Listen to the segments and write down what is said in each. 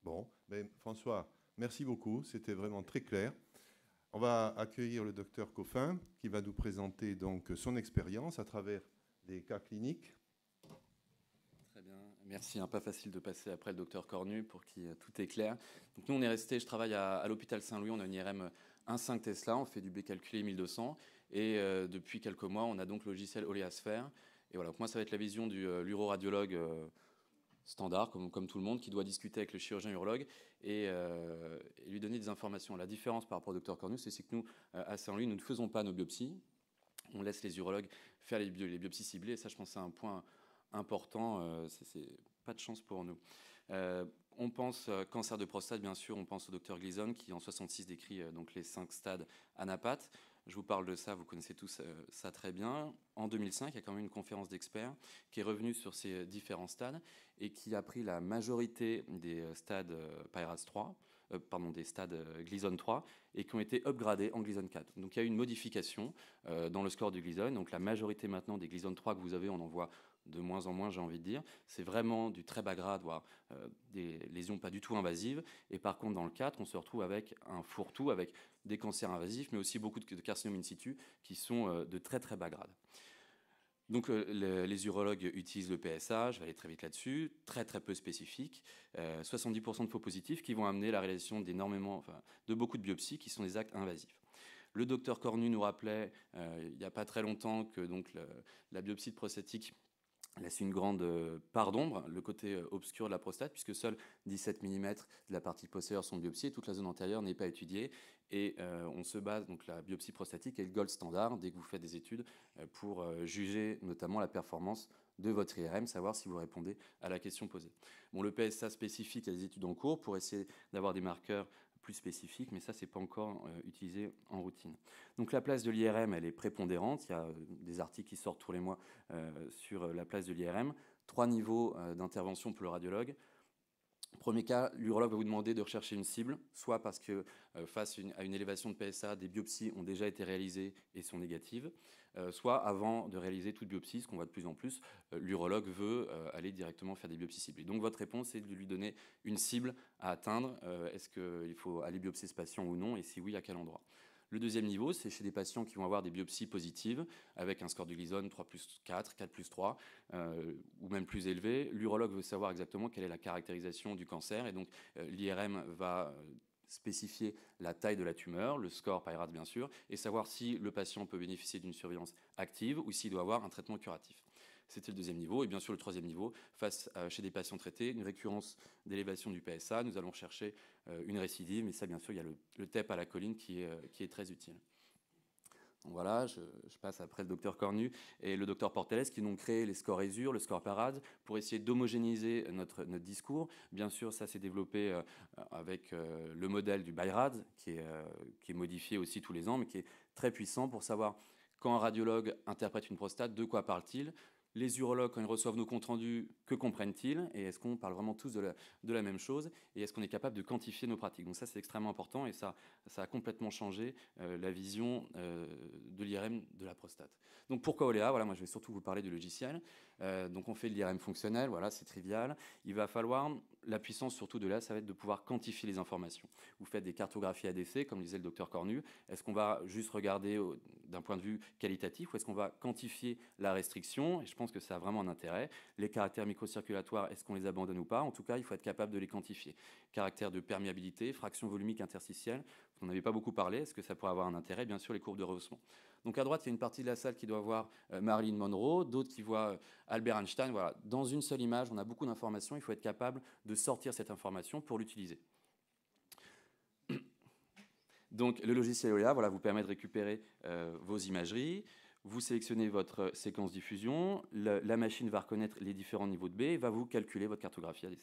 Bon, ben, François, merci beaucoup, c'était vraiment très clair. On va accueillir le docteur Coffin qui va nous présenter donc son expérience à travers des cas cliniques. Très bien, merci. Pas facile de passer après le docteur Cornu pour qui tout est clair. Donc nous, on est resté, je travaille à l'hôpital Saint-Louis, on a une IRM 1.5 Tesla, on fait du B calculé 1200 et depuis quelques mois, on a donc le logiciel Oléasphère. Et voilà, donc moi, ça va être la vision du l'uroradiologue standard, comme tout le monde, qui doit discuter avec le chirurgien urologue et lui donner des informations. La différence par rapport au docteur Cornu, c'est que nous, à Saint-Louis, nous ne faisons pas nos biopsies. On laisse les urologues faire les biopsies ciblées. Et ça, je pense, c'est un point important. C'est pas de chance pour nous. On pense cancer de prostate, bien sûr. On pense au docteur Gleason qui, en 66, décrit donc les 5 stades ANAPAT. Je vous parle de ça, vous connaissez tous ça très bien. En 2005, il y a quand même une conférence d'experts qui est revenue sur ces différents stades et qui a pris la majorité des stades PIRAS 3, des stades Gleason 3 et qui ont été upgradés en Gleason 4. Donc il y a eu une modification dans le score du Gleason. Donc la majorité maintenant des Gleason 3 que vous avez, on en voit de moins en moins, j'ai envie de dire. C'est vraiment du très bas grade, voire des lésions pas du tout invasives. Et par contre, dans le 4, on se retrouve avec un fourre-tout, avec des cancers invasifs, mais aussi beaucoup de carcinomes in situ qui sont de très très bas grade. Donc les urologues utilisent le PSA, je vais aller très vite là-dessus, très très peu spécifique, 70% de faux positifs qui vont amener la réalisation de beaucoup de biopsies qui sont des actes invasifs. Le docteur Cornu nous rappelait il n'y a pas très longtemps que donc, la biopsie de prostatique laisse une grande part d'ombre, le côté obscur de la prostate, puisque seuls 17 mm de la partie postérieure sont biopsiés, toute la zone antérieure n'est pas étudiée, et on se base, donc la biopsie prostatique est le gold standard dès que vous faites des études pour juger notamment la performance de votre IRM, savoir si vous répondez à la question posée. Bon, le PSA spécifique, il y a des études en cours pour essayer d'avoir des marqueurs plus spécifiques, mais ça, c'est pas encore utilisé en routine. Donc la place de l'IRM, elle est prépondérante. Il y a des articles qui sortent tous les mois sur la place de l'IRM. 3 niveaux d'intervention pour le radiologue. Premier cas, l'urologue va vous demander de rechercher une cible, soit parce que face à une élévation de PSA, des biopsies ont déjà été réalisées et sont négatives, soit avant de réaliser toute biopsie, ce qu'on voit de plus en plus, l'urologue veut aller directement faire des biopsies ciblées. Donc votre réponse, c'est de lui donner une cible à atteindre. Est-ce qu'il faut aller biopsier ce patient ou non, et si oui, à quel endroit? Le deuxième niveau, c'est chez des patients qui vont avoir des biopsies positives, avec un score de Gleason 3+4, 4+3, ou même plus élevé. L'urologue veut savoir exactement quelle est la caractérisation du cancer, et donc l'IRM va spécifier la taille de la tumeur, le score PIRADS bien sûr, et savoir si le patient peut bénéficier d'une surveillance active ou s'il doit avoir un traitement curatif. C'était le deuxième niveau. Et bien sûr, le troisième niveau, chez des patients traités, une récurrence d'élévation du PSA, nous allons chercher une récidive, mais ça, bien sûr, il y a le TEP à la colline qui est très utile. Donc voilà, je passe après le docteur Cornu et le docteur Portales qui ont créé les scores ESUR, le score PARADS, pour essayer d'homogénéiser notre discours. Bien sûr, ça s'est développé avec le modèle du BIRADS, qui est modifié aussi tous les ans, mais qui est très puissant pour savoir quand un radiologue interprète une prostate, de quoi parle-t-il? Les urologues, quand ils reçoivent nos comptes rendus, que comprennent-ils? Et est-ce qu'on parle vraiment tous de la même chose? Et est-ce qu'on est capable de quantifier nos pratiques? Donc ça, c'est extrêmement important et ça a complètement changé la vision de l'IRM de la prostate. Donc pourquoi Oléa? Voilà, moi je vais surtout vous parler du logiciel. Donc on fait de l'IRM fonctionnel, voilà, c'est trivial. Il va falloir, la puissance surtout de là, ça va être de pouvoir quantifier les informations. Vous faites des cartographies ADC, comme disait le docteur Cornu. Est-ce qu'on va juste regarder d'un point de vue qualitatif ou est-ce qu'on va quantifier la restriction? Et je pense que ça a vraiment un intérêt. Les caractères microcirculatoires, est-ce qu'on les abandonne ou pas? En tout cas, il faut être capable de les quantifier. Caractères de perméabilité, fraction volumique interstitielle, on n'avait pas beaucoup parlé, est-ce que ça pourrait avoir un intérêt? Bien sûr, les courbes de rehaussement. Donc à droite, il y a une partie de la salle qui doit voir Marilyn Monroe, d'autres qui voient Albert Einstein. Voilà. Dans une seule image, on a beaucoup d'informations, il faut être capable de sortir cette information pour l'utiliser. Donc le logiciel Oléa voilà, vous permet de récupérer vos imageries, vous sélectionnez votre séquence diffusion, la machine va reconnaître les différents niveaux de B et va vous calculer votre cartographie ADC.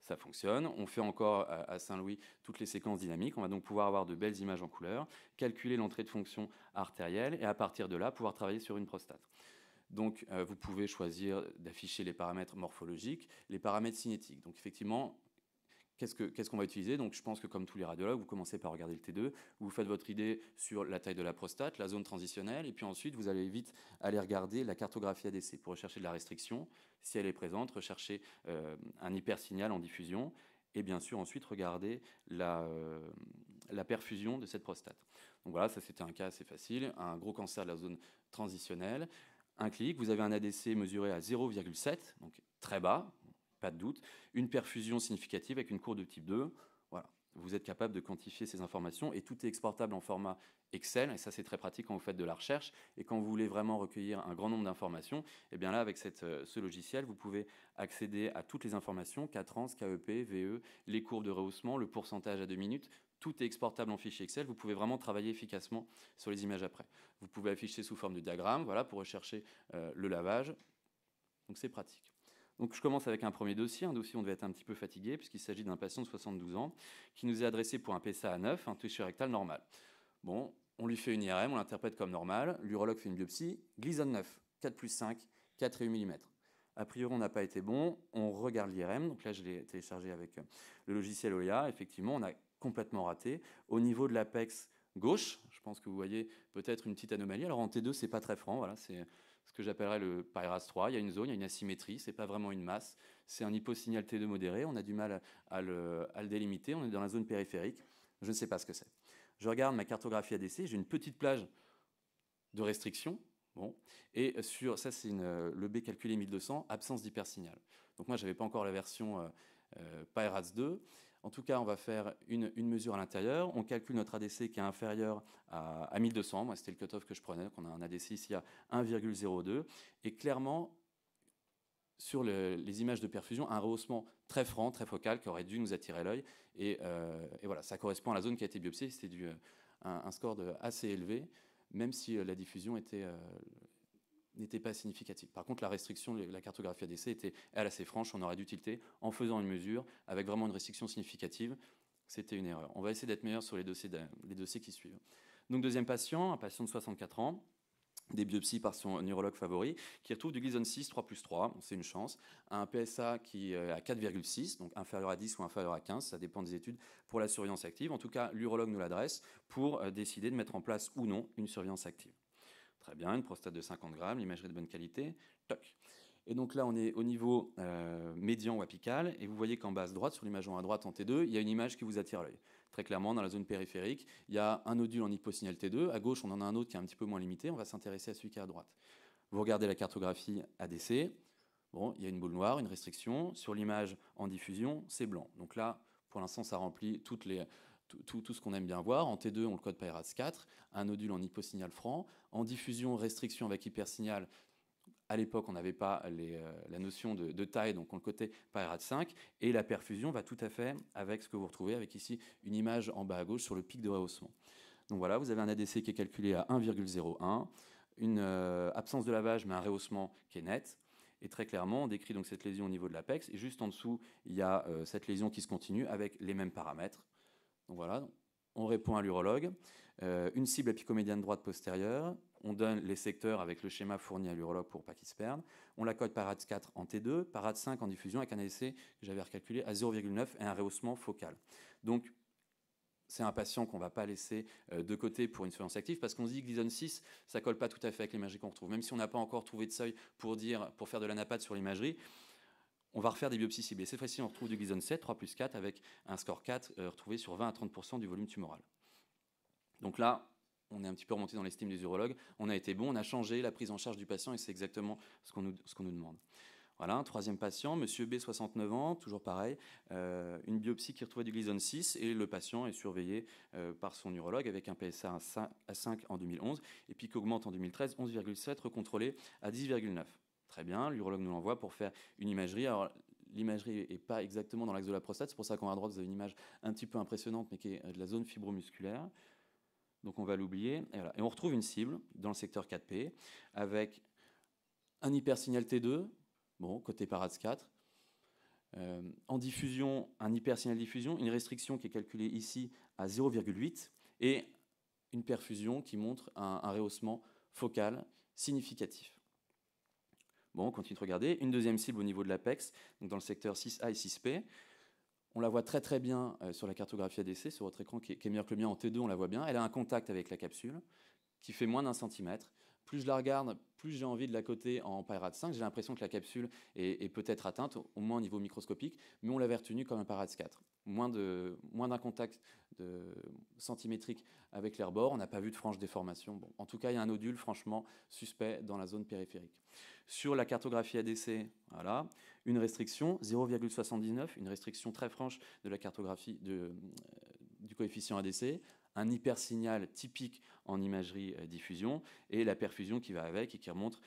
Ça fonctionne. On fait encore à Saint-Louis toutes les séquences dynamiques. On va donc pouvoir avoir de belles images en couleur, calculer l'entrée de fonction artérielle et à partir de là, pouvoir travailler sur une prostate. Donc, vous pouvez choisir d'afficher les paramètres morphologiques, les paramètres cinétiques. Donc, effectivement, qu'est-ce qu'on va utiliser? Donc, je pense que comme tous les radiologues, vous commencez par regarder le T2, vous faites votre idée sur la taille de la prostate, la zone transitionnelle, et puis ensuite, vous allez vite aller regarder la cartographie ADC pour rechercher de la restriction. Si elle est présente, rechercher un hypersignal en diffusion. et bien sûr ensuite regarder la perfusion de cette prostate. Donc voilà, ça c'était un cas assez facile, un gros cancer de la zone transitionnelle. Un clic, vous avez un ADC mesuré à 0,7, donc très bas, pas de doute, une perfusion significative avec une courbe de type 2. Voilà, vous êtes capable de quantifier ces informations et tout est exportable en format Excel, et ça c'est très pratique quand vous faites de la recherche et quand vous voulez vraiment recueillir un grand nombre d'informations, et bien là avec ce logiciel vous pouvez accéder à toutes les informations, K-trans, KEP, VE, les courbes de rehaussement, le pourcentage à 2 minutes, tout est exportable en fichier Excel, vous pouvez vraiment travailler efficacement sur les images après. Vous pouvez afficher sous forme de diagramme, voilà, pour rechercher le lavage, donc c'est pratique. Donc je commence avec un premier dossier, un dossier où on devait être un petit peu fatigué, puisqu'il s'agit d'un patient de 72 ans, qui nous est adressé pour un PSA à 9, un toucher rectal normal. Bon, on lui fait une IRM, on l'interprète comme normal, l'urologue fait une biopsie, Gleason 9, 4+5, 4,8 mm. A priori, on n'a pas été bon, on regarde l'IRM, donc là je l'ai téléchargé avec le logiciel OEA, effectivement, on a complètement raté. Au niveau de l'apex gauche, je pense que vous voyez peut-être une petite anomalie, alors en T2, c'est pas très franc, voilà, c'est ce que j'appellerais le PyRAS 3, il y a une zone, il y a une asymétrie, c'est pas vraiment une masse, c'est un hyposignal T2 modéré, on a du mal à le délimiter, on est dans la zone périphérique, je ne sais pas ce que c'est. Je regarde ma cartographie ADC, j'ai une petite plage de restriction. Bon. Et sur ça, c'est le B calculé 1200, absence d'hypersignal. Donc moi, je n'avais pas encore la version PyRADS 2. En tout cas, on va faire une mesure à l'intérieur. On calcule notre ADC qui est inférieur à 1200. Moi, c'était le cutoff que je prenais. Donc on a un ADC ici à 1,02. Et clairement, sur les images de perfusion, un rehaussement très franc, très focal, qui aurait dû nous attirer l'œil. Et voilà, ça correspond à la zone qui a été biopsiée. C'était un score assez élevé, même si la diffusion n'était pas significative. Par contre, la restriction de la cartographie ADC était assez franche. On aurait dû tilter en faisant une mesure avec vraiment une restriction significative. C'était une erreur. On va essayer d'être meilleur sur les dossiers qui suivent. Donc, deuxième patient, un patient de 64 ans, des biopsies par son neurologue favori, qui retrouve du Gleason 6, 3+3, c'est une chance, un PSA qui est à 4,6, donc inférieur à 10 ou inférieur à 15, ça dépend des études pour la surveillance active. En tout cas, l'urologue nous l'adresse pour décider de mettre en place ou non une surveillance active. Très bien, une prostate de 50 grammes, l'imagerie de bonne qualité, toc. Et donc là, on est au niveau médian ou apical, et vous voyez qu'en base droite, sur l'image à droite en T2, il y a une image qui vous attire l'œil. Très clairement, dans la zone périphérique, il y a un nodule en hyposignal T2. À gauche, on en a un autre qui est un petit peu moins limité. On va s'intéresser à celui qui est à droite. Vous regardez la cartographie ADC. Bon, il y a une boule noire, une restriction. Sur l'image en diffusion, c'est blanc. Donc là, pour l'instant, ça remplit tout ce qu'on aime bien voir. En T2, on le code PyRADS 4, un nodule en hyposignal franc. En diffusion, restriction avec hypersignal. À l'époque, on n'avait pas la notion de taille, donc on le codait PyRADS 5. Et la perfusion va tout à fait avec ce que vous retrouvez, avec ici une image en bas à gauche sur le pic de rehaussement. Donc voilà, vous avez un ADC qui est calculé à 1,01, une absence de lavage, mais un rehaussement qui est net. Et très clairement, on décrit donc cette lésion au niveau de l'apex. Et juste en dessous, il y a cette lésion qui se continue avec les mêmes paramètres. Donc voilà, on répond à l'urologue. Une cible apicomédiane droite postérieure. On donne les secteurs avec le schéma fourni à l'urologue pour pas qu'il se perde. On la code PyRADS 4 en T2, PyRADS 5 en diffusion avec un ADC que j'avais recalculé à 0,9 et un rehaussement focal. Donc, c'est un patient qu'on ne va pas laisser de côté pour une surveillance active parce qu'on se dit que Gleason 6, ça ne colle pas tout à fait avec l'imagerie qu'on retrouve. Même si on n'a pas encore trouvé de seuil pour faire de l'anapathe sur l'imagerie, on va refaire des biopsies ciblées. Cette fois-ci, on retrouve du Gleason 7, 3+4, avec un score 4 retrouvé sur 20 à 30% du volume tumoral. Donc là, on est un petit peu remonté dans l'estime des urologues. On a été bon, on a changé la prise en charge du patient et c'est exactement ce qu'on nous demande. Voilà, un troisième patient, monsieur B, 69 ans, toujours pareil, une biopsie qui retrouvait du Gleason 6 et le patient est surveillé par son urologue avec un PSA à 5 en 2011 et puis qui augmente en 2013, 11,7, recontrôlé à 10,9. Très bien, l'urologue nous l'envoie pour faire une imagerie. Alors, l'imagerie n'est pas exactement dans l'axe de la prostate, c'est pour ça qu'en haut à droite, vous avez une image un petit peu impressionnante, mais qui est de la zone fibromusculaire. Donc on va l'oublier. Et, voilà. Et on retrouve une cible dans le secteur 4P avec un hypersignal T2, bon, côté PyRADS 4. En diffusion, un hypersignal diffusion, une restriction qui est calculée ici à 0,8 et une perfusion qui montre un rehaussement focal significatif. Bon, on continue de regarder. Une deuxième cible au niveau de l'apex, donc dans le secteur 6A et 6P. On la voit très très bien sur la cartographie ADC, sur votre écran qui est meilleur que le mien en T2, on la voit bien. Elle a un contact avec la capsule qui fait moins d'1 cm. plus je la regarde, plus j'ai envie de la coter en Pirate 5. J'ai l'impression que la capsule est peut-être atteinte, au moins au niveau microscopique, mais on l'avait retenue comme un Pirate 4. Moins d'un contact centimétrique avec l'air bord, on n'a pas vu de franche déformation. Bon, en tout cas, il y a un nodule franchement suspect dans la zone périphérique. Sur la cartographie ADC, voilà, une restriction 0,79, une restriction très franche de la cartographie du coefficient ADC, un hypersignal typique en imagerie diffusion et la perfusion qui va avec et qui remontre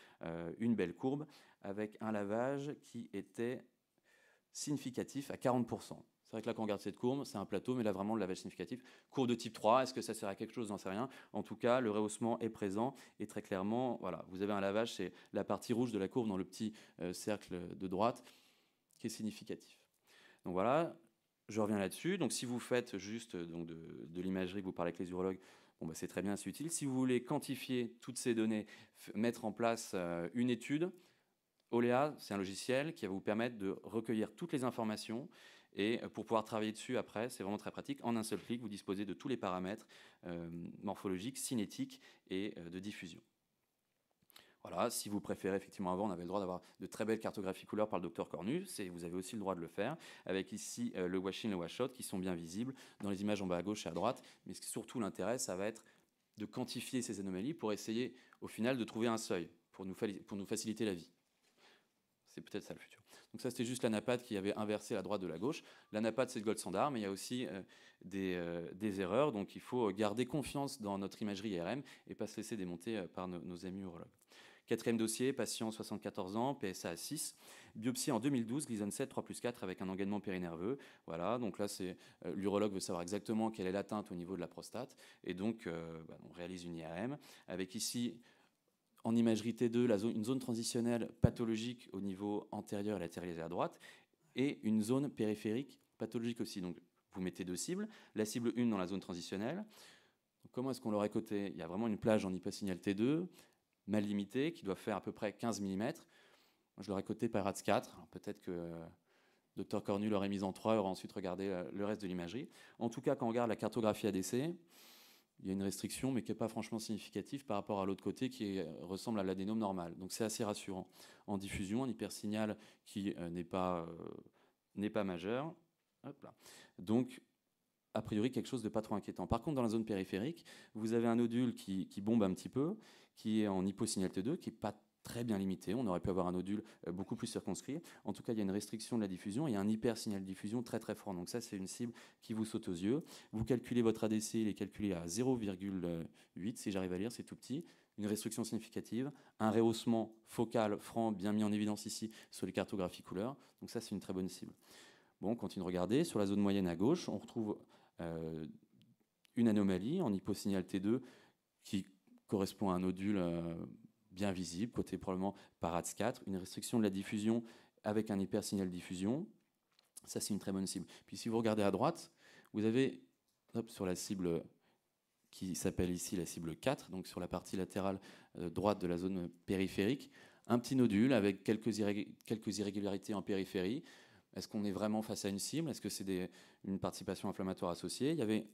une belle courbe avec un lavage qui était significatif à 40%. C'est vrai que là, quand on regarde cette courbe, c'est un plateau, mais là, vraiment, le lavage significatif. Courbe de type 3, est-ce que ça sert à quelque chose? J'en sais rien. En tout cas, le rehaussement est présent et très clairement, voilà, vous avez un lavage, c'est la partie rouge de la courbe dans le petit cercle de droite qui est significatif. Donc voilà, je reviens là-dessus. Donc si vous faites juste donc, de l'imagerie, que vous parlez avec les urologues, bon, bah, c'est très bien, c'est utile. Si vous voulez quantifier toutes ces données, mettre en place une étude, Olea, c'est un logiciel qui va vous permettre de recueillir toutes les informations et pour pouvoir travailler dessus après, c'est vraiment très pratique. En un seul clic, vous disposez de tous les paramètres morphologiques, cinétiques et de diffusion. Voilà, si vous préférez, effectivement, avant, on avait le droit d'avoir de très belles cartographies couleurs par le docteur Cornu. Vous avez aussi le droit de le faire, avec ici le wash-in, le wash-out, qui sont bien visibles dans les images en bas à gauche et à droite. Mais surtout, l'intérêt, ça va être de quantifier ces anomalies pour essayer, au final, de trouver un seuil pour nous faciliter la vie. C'est peut-être ça le futur. Donc ça, c'était juste l'ANAPAD qui avait inversé la droite de la gauche. L'ANAPAD, c'est le gold standard, mais il y a aussi des erreurs. Donc il faut garder confiance dans notre imagerie IRM et pas se laisser démonter par nos amis urologues. Quatrième dossier, patient 74 ans, PSA à 6, biopsie en 2012, Gleason 7, 3+4 avec un engainement périnerveux. Voilà, donc là, l'urologue veut savoir exactement quelle est l'atteinte au niveau de la prostate. Et donc, on réalise une IRM avec ici, en imagerie T2, une zone transitionnelle pathologique au niveau antérieur et latéralisé à droite et une zone périphérique pathologique aussi. Donc, vous mettez deux cibles, la cible 1 dans la zone transitionnelle. Donc, comment est-ce qu'on l'aurait coté? Il y a vraiment une plage en hyposignal T2, mal limitée, qui doit faire à peu près 15 mm. Je l'aurais coté par RATS 4. Peut-être que Dr Cornu l'aurait mise en 3 et aurait ensuite regardé le reste de l'imagerie. En tout cas, quand on regarde la cartographie ADC, il y a une restriction, mais qui n'est pas franchement significative par rapport à l'autre côté qui ressemble à l'adénome normal. Donc c'est assez rassurant. En diffusion, un hypersignal qui n'est pas majeur. Hop là. Donc, a priori, quelque chose de pas trop inquiétant. Par contre, dans la zone périphérique, vous avez un nodule qui bombe un petit peu, qui est en hyposignal T2, qui n'est pas très bien limité. On aurait pu avoir un nodule beaucoup plus circonscrit. En tout cas, il y a une restriction de la diffusion et un hypersignal de diffusion très très fort. Donc ça, c'est une cible qui vous saute aux yeux. Vous calculez votre ADC, il est calculé à 0,8, si j'arrive à lire, c'est tout petit. Une restriction significative, un rehaussement focal franc bien mis en évidence ici sur les cartographies couleurs. Donc ça, c'est une très bonne cible. Bon, on continue de regarder. Sur la zone moyenne à gauche, on retrouve une anomalie en hyposignal T2 qui correspond à un nodule bien visible, côté probablement par RATS 4, une restriction de la diffusion avec un hypersignal diffusion. Ça, c'est une très bonne cible. Puis si vous regardez à droite, vous avez, sur la cible qui s'appelle ici la cible 4, donc sur la partie latérale droite de la zone périphérique, un petit nodule avec quelques irrégularités en périphérie. Est-ce qu'on est vraiment face à une cible? Est-ce que c'est une participation inflammatoire associée? Il y avait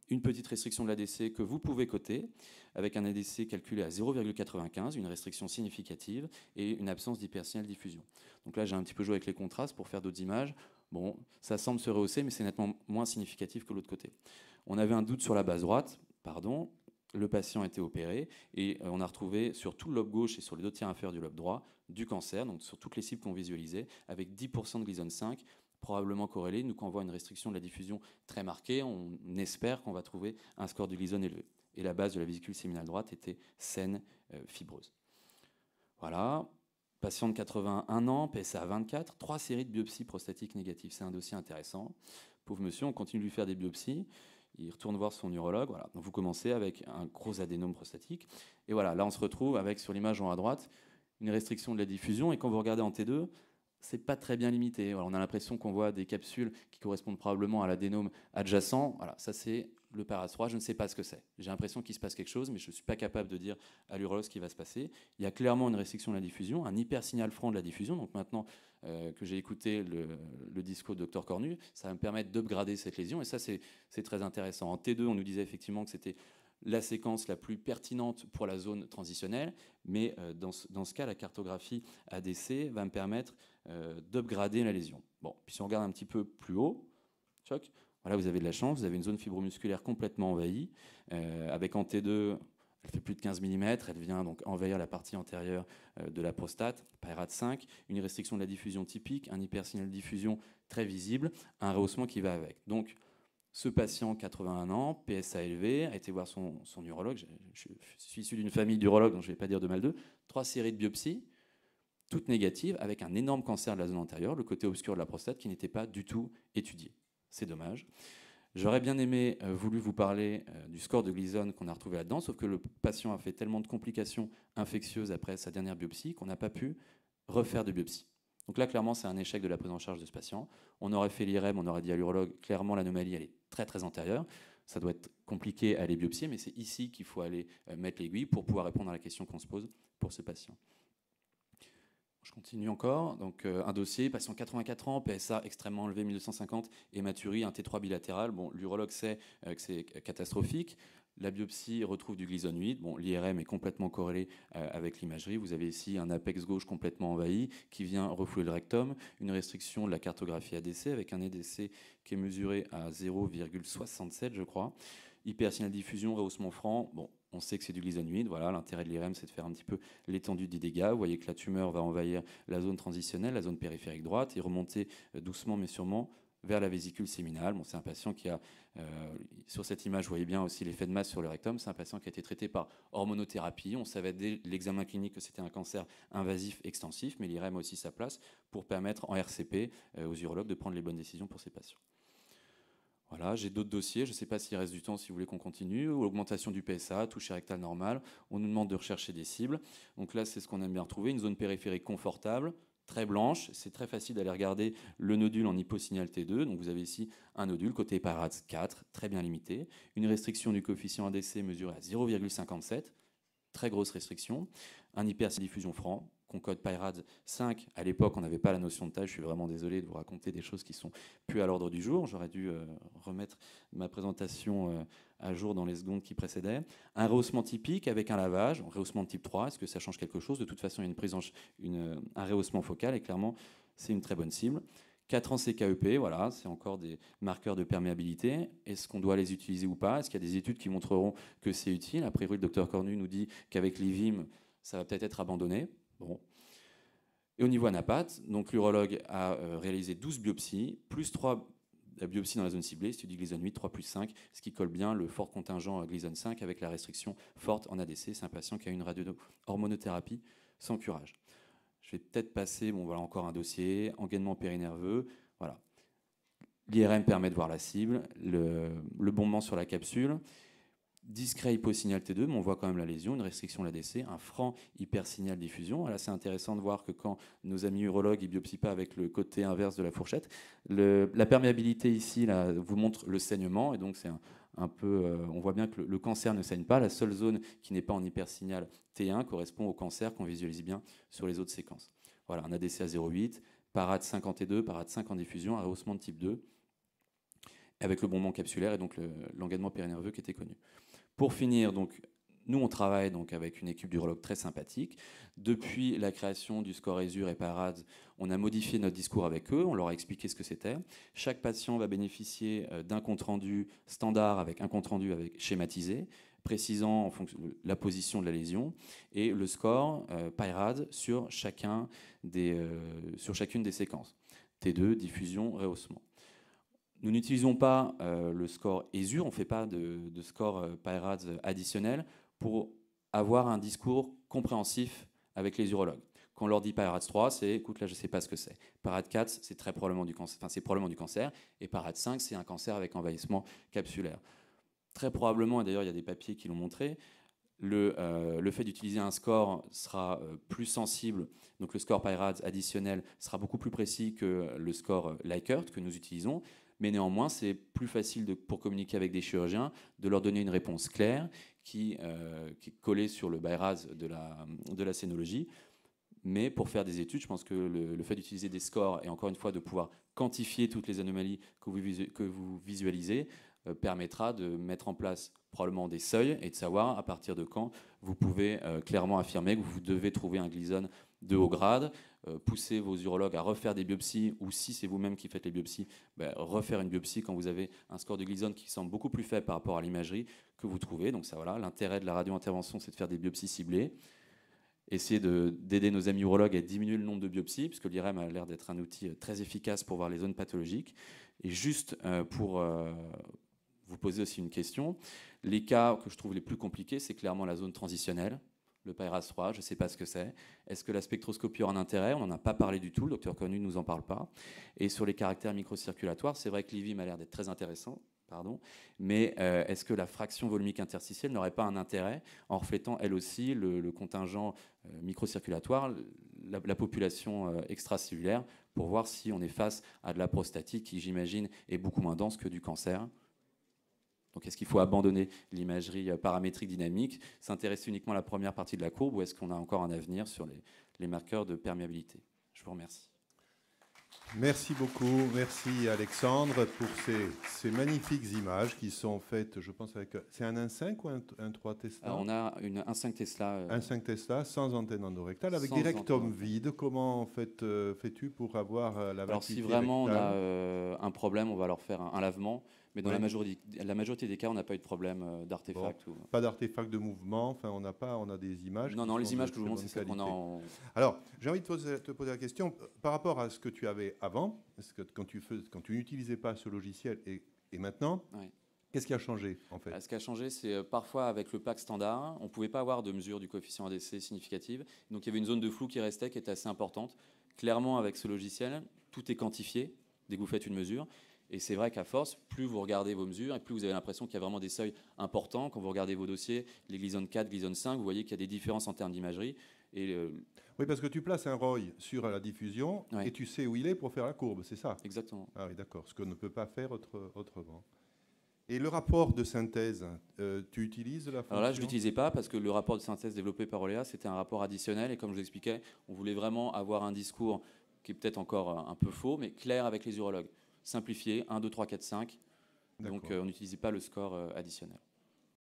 une petite restriction de l'ADC que vous pouvez coter, avec un ADC calculé à 0,95, une restriction significative, et une absence d'hypersignal diffusion. Donc là, j'ai un petit peu joué avec les contrastes pour faire d'autres images. Bon, ça semble se rehausser, mais c'est nettement moins significatif que l'autre côté. On avait un doute sur la base droite, pardon. Le patient a été opéré, et on a retrouvé sur tout le lobe gauche et sur les deux tiers inférieurs du lobe droit du cancer, donc sur toutes les cibles qu'on visualisait, avec 10% de Gleason 5, probablement corrélé, nous qu'on voit une restriction de la diffusion très marquée, on espère qu'on va trouver un score de Gleason élevé. Et la base de la vésicule séminale droite était saine, fibreuse. Voilà, patient de 81 ans, PSA à 24, 3 séries de biopsies prostatiques négatives. C'est un dossier intéressant. Pauvre monsieur, on continue de lui faire des biopsies. Il retourne voir son urologue. Voilà. Donc vous commencez avec un gros adénome prostatique. Et voilà, là on se retrouve avec, sur l'image en haut à droite, une restriction de la diffusion. Et quand vous regardez en T2, c'est pas très bien limité. Voilà, on a l'impression qu'on voit des capsules qui correspondent probablement à l'adénome adjacent. Voilà, ça c'est le PARAS 3, je ne sais pas ce que c'est. J'ai l'impression qu'il se passe quelque chose, mais je ne suis pas capable de dire à l'urologue ce qui va se passer. Il y a clairement une restriction de la diffusion, un hypersignal franc de la diffusion. Donc maintenant que j'ai écouté le discours de Dr Cornu, ça va me permettre d'upgrader cette lésion, et ça c'est très intéressant. En T2, on nous disait effectivement que c'était la séquence la plus pertinente pour la zone transitionnelle, mais dans ce cas, la cartographie ADC va me permettre d'upgrader la lésion. Bon, puis si on regarde un petit peu plus haut, choc, voilà, vous avez de la chance, vous avez une zone fibromusculaire complètement envahie, avec en T2, elle fait plus de 15 mm, elle vient donc envahir la partie antérieure de la prostate, PIRAD 5, une restriction de la diffusion typique, un hypersignal de diffusion très visible, un rehaussement qui va avec. Donc, ce patient, 81 ans, PSA élevé, a été voir son urologue. Je suis issu d'une famille d'urologues, donc je ne vais pas dire de mal d'eux. 3 séries de biopsies, toutes négatives, avec un énorme cancer de la zone antérieure, le côté obscur de la prostate, qui n'était pas du tout étudié. C'est dommage. J'aurais bien aimé voulu vous parler du score de Gleason qu'on a retrouvé là-dedans, sauf que le patient a fait tellement de complications infectieuses après sa dernière biopsie qu'on n'a pas pu refaire de biopsie. Donc là, clairement, c'est un échec de la prise en charge de ce patient. On aurait fait l'IRM, on aurait dit à l'urologue, clairement, l'anomalie, elle est très, très antérieure. Ça doit être compliqué à aller biopsier, mais c'est ici qu'il faut aller mettre l'aiguille pour pouvoir répondre à la question qu'on se pose pour ce patient. Je continue encore. Donc, un dossier, patient 84 ans, PSA extrêmement élevé, 1250, hématurie, un T3 bilatéral. Bon, l'urologue sait que c'est catastrophique. La biopsie retrouve du Gleason 8. Bon, l'IRM est complètement corrélé avec l'imagerie. Vous avez ici un apex gauche complètement envahi qui vient refouler le rectum. Une restriction de la cartographie ADC avec un EDC qui est mesuré à 0,67, je crois. Hypersignal diffusion, rehaussement franc. Bon, on sait que c'est du Gleason 8. Voilà, l'intérêt de l'IRM, c'est de faire un petit peu l'étendue des dégâts. Vous voyez que la tumeur va envahir la zone transitionnelle, la zone périphérique droite, et remonter doucement mais sûrement vers la vésicule séminale. Bon, c'est un patient qui a, sur cette image, vous voyez bien aussi l'effet de masse sur le rectum. C'est un patient qui a été traité par hormonothérapie. On savait dès l'examen clinique que c'était un cancer invasif extensif, mais l'IRM a aussi sa place pour permettre en RCP aux urologues de prendre les bonnes décisions pour ces patients. Voilà, j'ai d'autres dossiers, je ne sais pas s'il reste du temps si vous voulez qu'on continue, ou augmentation du PSA, toucher rectal normal, on nous demande de rechercher des cibles. Donc là, c'est ce qu'on aime bien retrouver, une zone périphérique confortable, très blanche, c'est très facile d'aller regarder le nodule en hyposignal T2, donc vous avez ici un nodule, côté PIRADS 4, très bien limité, une restriction du coefficient ADC mesurée à 0,57, très grosse restriction, un hypersidiffusion franc, qu'on code PIRADS 5. À l'époque, on n'avait pas la notion de taille. Je suis vraiment désolé de vous raconter des choses qui sont plus à l'ordre du jour. J'aurais dû remettre ma présentation à jour dans les secondes qui précédaient. Un rehaussement typique avec un lavage, un rehaussement de type 3. Est-ce que ça change quelque chose? De toute façon, il y a un rehaussement focal et clairement, c'est une très bonne cible. 4 ans CKEP, voilà, c'est encore des marqueurs de perméabilité. Est-ce qu'on doit les utiliser ou pas? Est-ce qu'il y a des études qui montreront que c'est utile? A priori, le docteur Cornu nous dit qu'avec l'IVIM, ça va peut-être être abandonné. Bon. Et au niveau anapath, donc l'urologue a réalisé 12 biopsies, plus 3 biopsies dans la zone ciblée, c'est du Gleason 8, 3 plus 5, ce qui colle bien le fort contingent Gleason 5 avec la restriction forte en ADC. C'est un patient qui a une radio-hormonothérapie sans curage. Je vais peut-être passer, bon voilà encore un dossier, engainement périnerveux, voilà. L'IRM permet de voir la cible, le bombement sur la capsule, discret hyposignal T2, mais on voit quand même la lésion, une restriction de l'ADC, un franc hypersignal diffusion. Là, c'est intéressant de voir que quand nos amis urologues ne biopsient pas avec le côté inverse de la fourchette, la perméabilité ici là, vous montre le saignement, et donc c'est un peu, on voit bien que le cancer ne saigne pas. La seule zone qui n'est pas en hypersignal T1 correspond au cancer qu'on visualise bien sur les autres séquences. Voilà, un ADC à 0,8, PIRADS 5 en T2, PIRADS 5 en diffusion, un rehaussement de type 2, avec le bombement capsulaire et donc l'engainement périnerveux qui était connu. Pour finir, donc, nous, on travaille donc avec une équipe d'urologues très sympathique. Depuis la création du score ESUR et PIRADS, on a modifié notre discours avec eux, on leur a expliqué ce que c'était. Chaque patient va bénéficier d'un compte-rendu standard avec un compte-rendu schématisé, précisant en fonction de la position de la lésion, et le score PIRADS sur chacune des séquences. T2, diffusion, rehaussement. Nous n'utilisons pas le score ESUR, on ne fait pas de score PIRADS additionnel pour avoir un discours compréhensif avec les urologues. Quand on leur dit PIRADS 3, c'est écoute, là je ne sais pas ce que c'est. PIRADS 4, c'est très probablement du cancer, enfin c'est probablement du cancer, et PIRADS 5, c'est un cancer avec envahissement capsulaire. Très probablement, et d'ailleurs il y a des papiers qui l'ont montré, le fait d'utiliser un score sera plus sensible, donc le score PIRADS additionnel sera beaucoup plus précis que le score Likert que nous utilisons. Mais néanmoins, c'est plus facile pour communiquer avec des chirurgiens, de leur donner une réponse claire qui est collée sur le BI-RADS de la scénologie. Mais pour faire des études, je pense que le fait d'utiliser des scores et encore une fois de pouvoir quantifier toutes les anomalies que vous visualisez permettra de mettre en place probablement des seuils et de savoir à partir de quand vous pouvez clairement affirmer que vous devez trouver un Gleason de haut grade, pousser vos urologues à refaire des biopsies, ou si c'est vous-même qui faites les biopsies, refaire une biopsie quand vous avez un score de Gleason qui semble beaucoup plus faible par rapport à l'imagerie que vous trouvez. Donc ça, voilà, l'intérêt de la radio-intervention, c'est de faire des biopsies ciblées. Essayer d'aider nos amis urologues à diminuer le nombre de biopsies, puisque l'IRM a l'air d'être un outil très efficace pour voir les zones pathologiques. Et juste pour vous poser aussi une question, les cas que je trouve les plus compliqués, c'est clairement la zone transitionnelle, le PAERAS 3, je ne sais pas ce que c'est. Est-ce que la spectroscopie aura un intérêt? On n'en a pas parlé du tout, le docteur Cornu ne nous en parle pas. Et sur les caractères microcirculatoires, c'est vrai que l'IVIM a l'air d'être très intéressant, mais est-ce que la fraction volumique interstitielle n'aurait pas un intérêt en reflétant elle aussi le contingent microcirculatoire, la population extracellulaire, pour voir si on est face à de la prostatite qui, j'imagine, est beaucoup moins dense que du cancer? Donc est-ce qu'il faut abandonner l'imagerie paramétrique dynamique, s'intéresser uniquement à la première partie de la courbe, ou est-ce qu'on a encore un avenir sur les marqueurs de perméabilité? Je vous remercie. Merci beaucoup, merci Alexandre pour ces magnifiques images qui sont faites, je pense, avec... C'est un 1.5 ou un 3 Tesla? Alors on a une 1.5 Tesla. 1.5 Tesla sans antenne endorectale, avec Sans des rectums antenne. vides. Comment en fait, fais-tu pour avoir la Alors si vacuité vraiment on rectale? a un problème, on va leur faire un lavement. Mais dans Oui. la majorité des cas, on n'a pas eu de problème d'artefact. Bon, pas d'artefact de mouvement, enfin on a des images. Non, les images que je vous montre, montre, c'est celles qu'on a en... Alors, j'ai envie de te poser la question, par rapport à ce que tu avais avant, parce que quand tu n'utilisais pas ce logiciel et maintenant, Ouais. qu'est-ce qui a changé en fait? Ce qui a changé, c'est parfois avec le pack standard, on ne pouvait pas avoir de mesure du coefficient ADC significative. Donc il y avait une zone de flou qui restait, qui était assez importante. Clairement, avec ce logiciel, tout est quantifié dès que vous faites une mesure. Et c'est vrai qu'à force, plus vous regardez vos mesures et plus vous avez l'impression qu'il y a vraiment des seuils importants. Quand vous regardez vos dossiers, les Gleason 4, Gleason 5, vous voyez qu'il y a des différences en termes d'imagerie. Oui, parce que tu places un ROI sur la diffusion et tu sais où il est pour faire la courbe, c'est ça? Exactement. Ah oui, d'accord, ce qu'on ne peut pas faire autrement. Et le rapport de synthèse, tu utilises la fonction? Alors là, je ne l'utilisais pas parce que le rapport de synthèse développé par Olea, c'était un rapport additionnel. Et comme je vous l'expliquais, on voulait vraiment avoir un discours qui est peut-être encore un peu faux, mais clair avec les urologues. Simplifié, 1, 2, 3, 4, 5. Donc on n'utilisait pas le score additionnel.